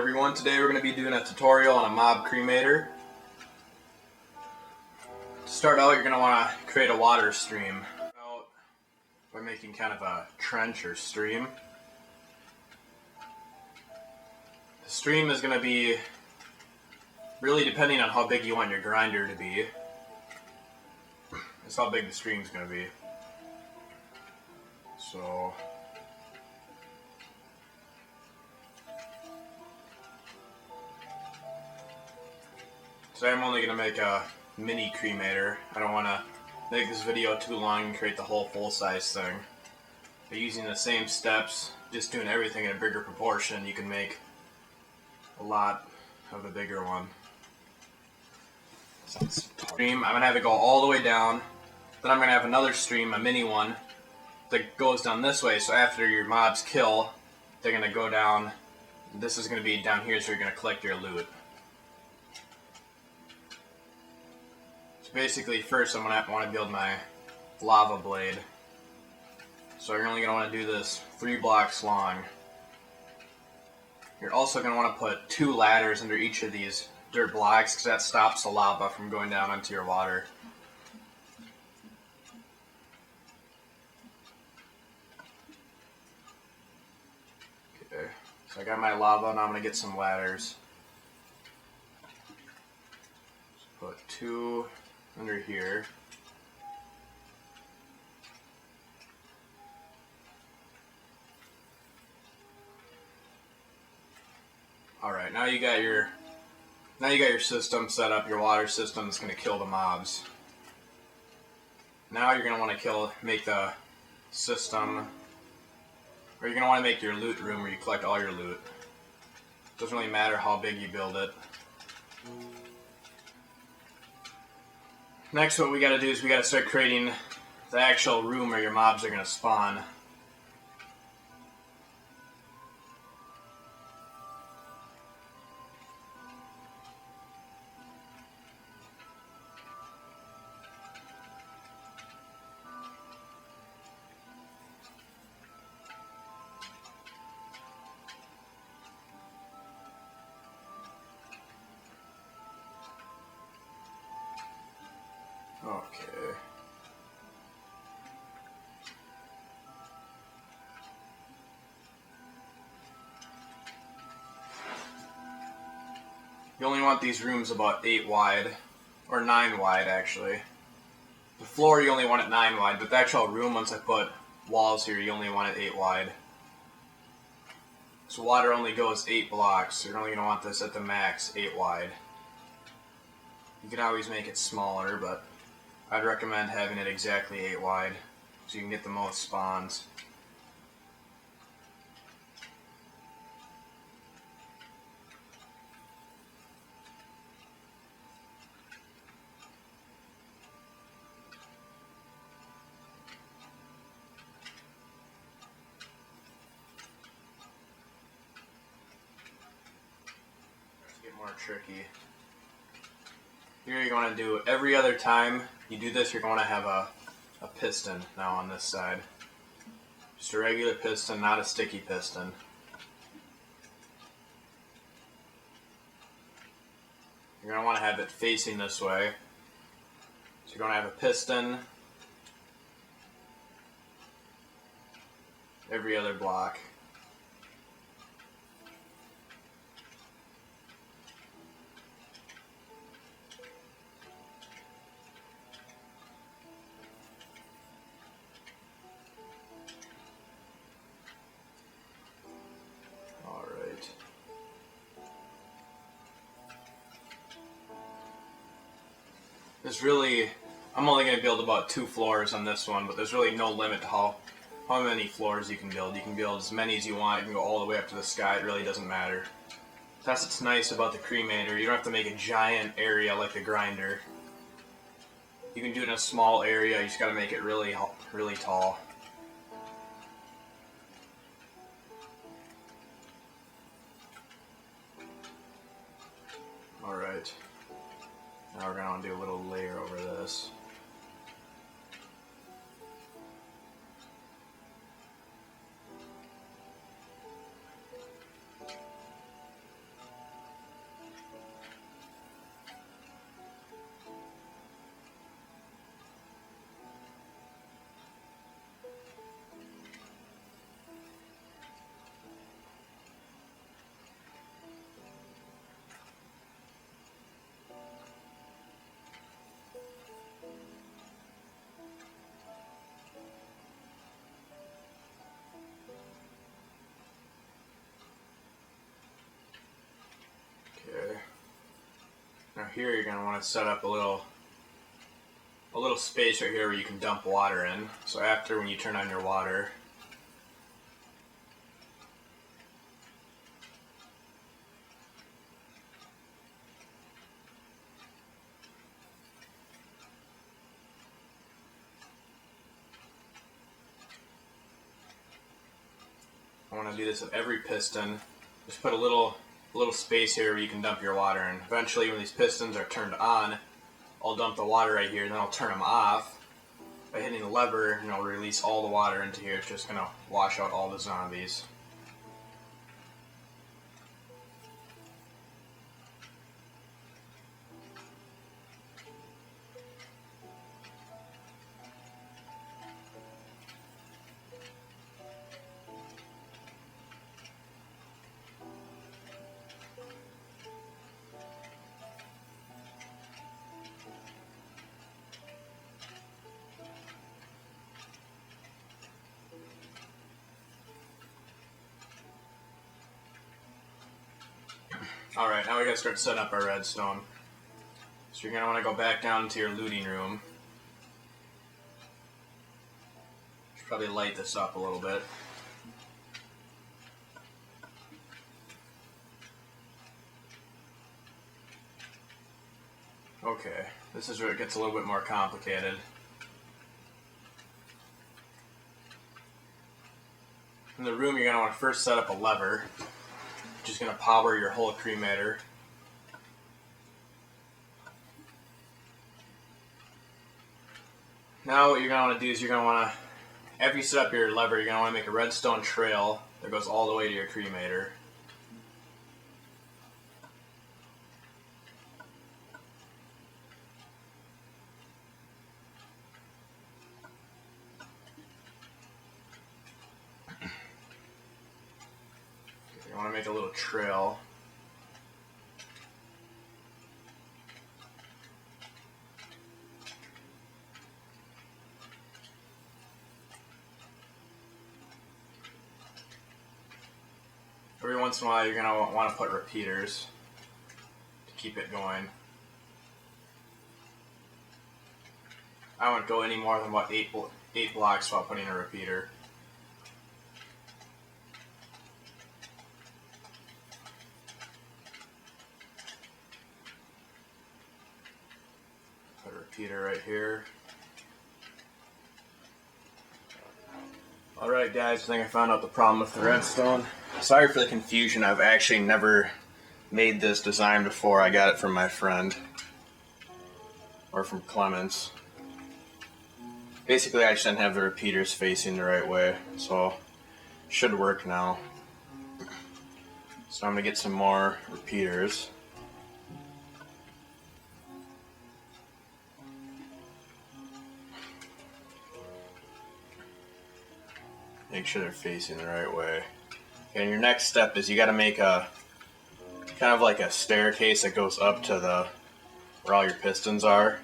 everyone, today we're going to be doing a tutorial on a mob cremator. To start out, you're going to want to create a water stream by making kind of a trench or stream. The stream is going to be really depending on how big you want your grinder to be. That's how big the stream is going to be. So today I'm only going to make a mini cremator. I don't want to make this video too long and create the whole full-size thing. But using the same steps, just doing everything in a bigger proportion, you can make a lot of a bigger one. Stream, I'm going to have it go all the way down. Then I'm going to have another stream, a mini one, that goes down this way. So after your mobs kill, they're going to go down. This is going to be down here, so you're going to collect your loot. Basically, first I'm going to want to build my lava blade. So you're only going to want to do this 3 blocks long. You're also going to want to put 2 ladders under each of these dirt blocks, because that stops the lava from going down into your water. Okay, so I got my lava, now I'm going to get some ladders. Just put 2 under here. Alright, now you got your system set up, your water system that's gonna kill the mobs. Now you're gonna want to make the system, or you're gonna want to make your loot room where you collect all your loot. Doesn't really matter how big you build it. Next, what we gotta do is we gotta start creating the actual room where your mobs are gonna spawn. Okay. You only want these rooms about 8 wide, or 9 wide actually. The floor you only want it 9 wide, but the actual room, once I put walls here, you only want it 8 wide. So water only goes 8 blocks, so you're only going to want this at the max 8 wide. You can always make it smaller, but I'd recommend having it exactly 8 wide, so you can get the most spawns. Let's get more tricky. Here you're going to do every other time you do this, you're going to have a piston now on this side. Just a regular piston, not a sticky piston. You're going to want to have it facing this way. So you're going to have a piston every other block. I'm only going to build about 2 floors on this one, but there's really no limit to how many floors you can build. You can build as many as you want. You can go all the way up to the sky. It really doesn't matter. That's what's nice about the cremator. You don't have to make a giant area like the grinder. You can do it in a small area. You just got to make it really tall. Alright. Now we're going to do a little layer over this. here you're going to want to set up a little space right here where you can dump water in. So after, when you turn on your water, I want to do this with every piston. Just put a little space here where you can dump your water in. Eventually, when these pistons are turned on, I'll dump the water right here, and then I'll turn them off. By hitting the lever, and it'll release all the water into here. It's just going to wash out all the zombies. Alright, now we gotta start setting up our redstone. So you're gonna want to go back down to your looting room. Should probably light this up a little bit. Okay, this is where it gets a little bit more complicated. In the room, you're gonna want to first set up a lever, which is going to power your whole cremator. Now what you're going to want to do is you're going to want to, after you set up your lever, you're going to want to make a redstone trail that goes all the way to your cremator. You want to make a little trail. Every once in a while, you're going to want to put repeaters to keep it going. I won't go any more than about 8 blocks while putting a repeater. Put a repeater right here. Alright guys, I think I found out the problem with the redstone. Sorry for the confusion, I've actually never made this design before. I got it from my friend. Or from Clements. Basically I just didn't have the repeaters facing the right way, so it should work now. So I'm going to get some more repeaters. Make sure they're facing the right way. Okay, and your next step is you got to make a kind of like a staircase that goes up to the where all your pistons are.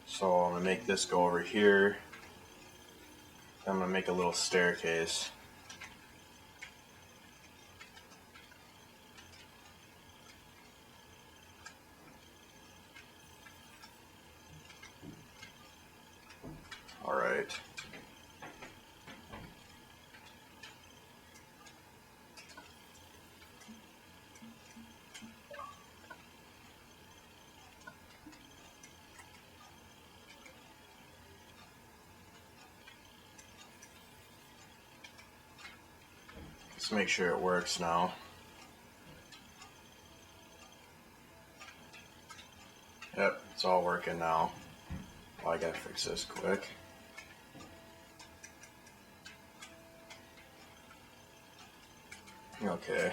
So I'm going to make this go over here. I'm going to make a little staircase. Alright. Let's make sure it works now. Yep, it's all working now. Well, I gotta fix this quick. Okay.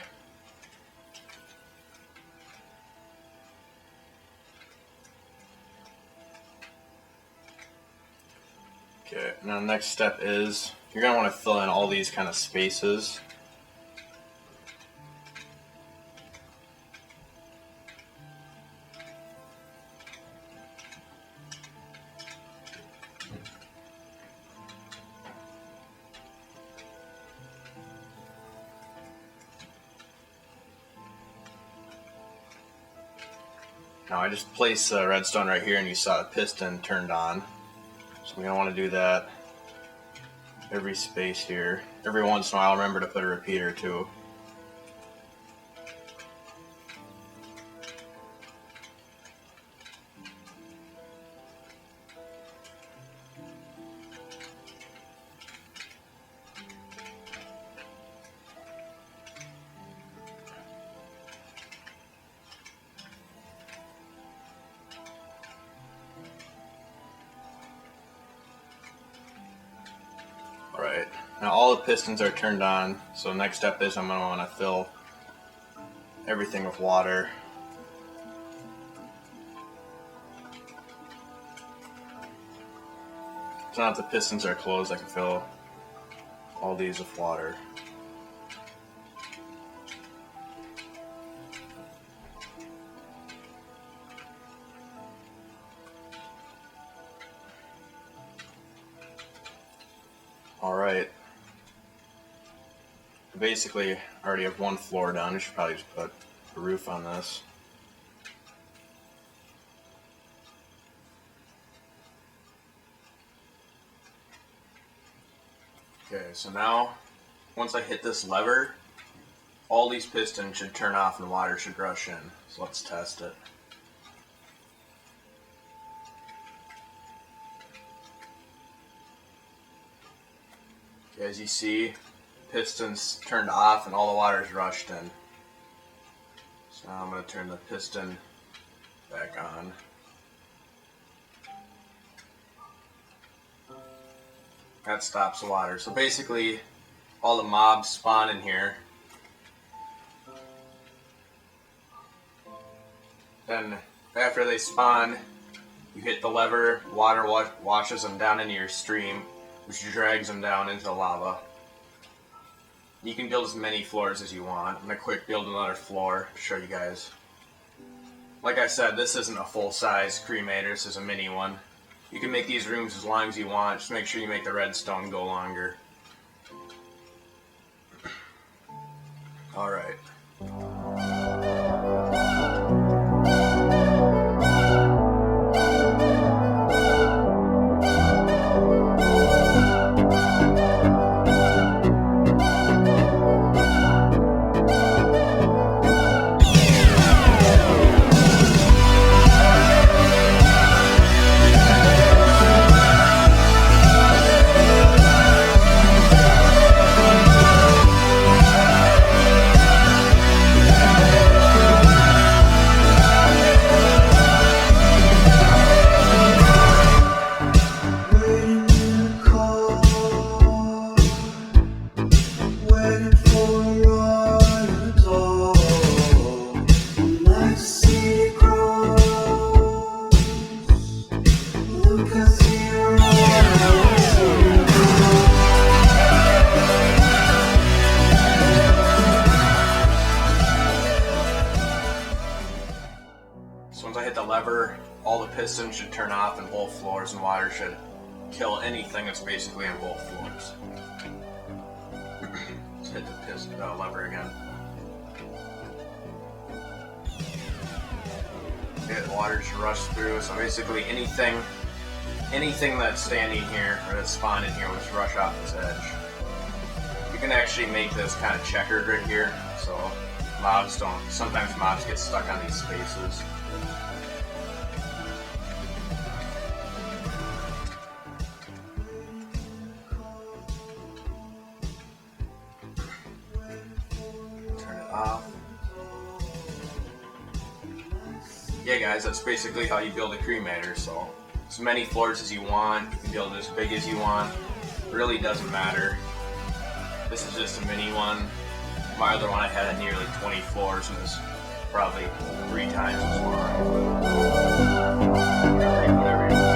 Okay, now the next step is you're gonna want to fill in all these kind of spaces. Now I just placed redstone right here and you saw the piston turned on. So we're going to want to do that every space here. Every once in a while remember to put a repeater too. Alright, now all the pistons are turned on, so next step is I'm going to want to fill everything with water. So now that the pistons are closed, I can fill all these with water. Alright, basically I already have one floor done. I should probably just put a roof on this. Okay, so now once I hit this lever, all these pistons should turn off and water should rush in. So let's test it. Okay, as you see, pistons turned off and all the water is rushed in. So now I'm going to turn the piston back on. That stops the water. So basically, all the mobs spawn in here. Then after they spawn, you hit the lever, water washes them down into your stream, which drags them down into the lava. You can build as many floors as you want. I'm going to quick build another floor to show you guys. Like I said, this isn't a full-size cremator, this is a mini one. You can make these rooms as long as you want, just make sure you make the redstone go longer. Alright. Once I hit the lever, all the pistons should turn off and both floors, and water should kill anything that's basically on both floors. Let's hit the lever again. Okay, the water should rush through, so basically anything that's standing here or that's spawned in here will just rush off this edge. You can actually make this kind of checkered right here, so sometimes mobs get stuck on these spaces. Turn it off. Yeah guys, that's basically how you build a cremator, so as many floors as you want, you can build it as big as you want, it really doesn't matter. This is just a mini one. My other one I had nearly 20 floors and was probably 3 times as long. Whatever.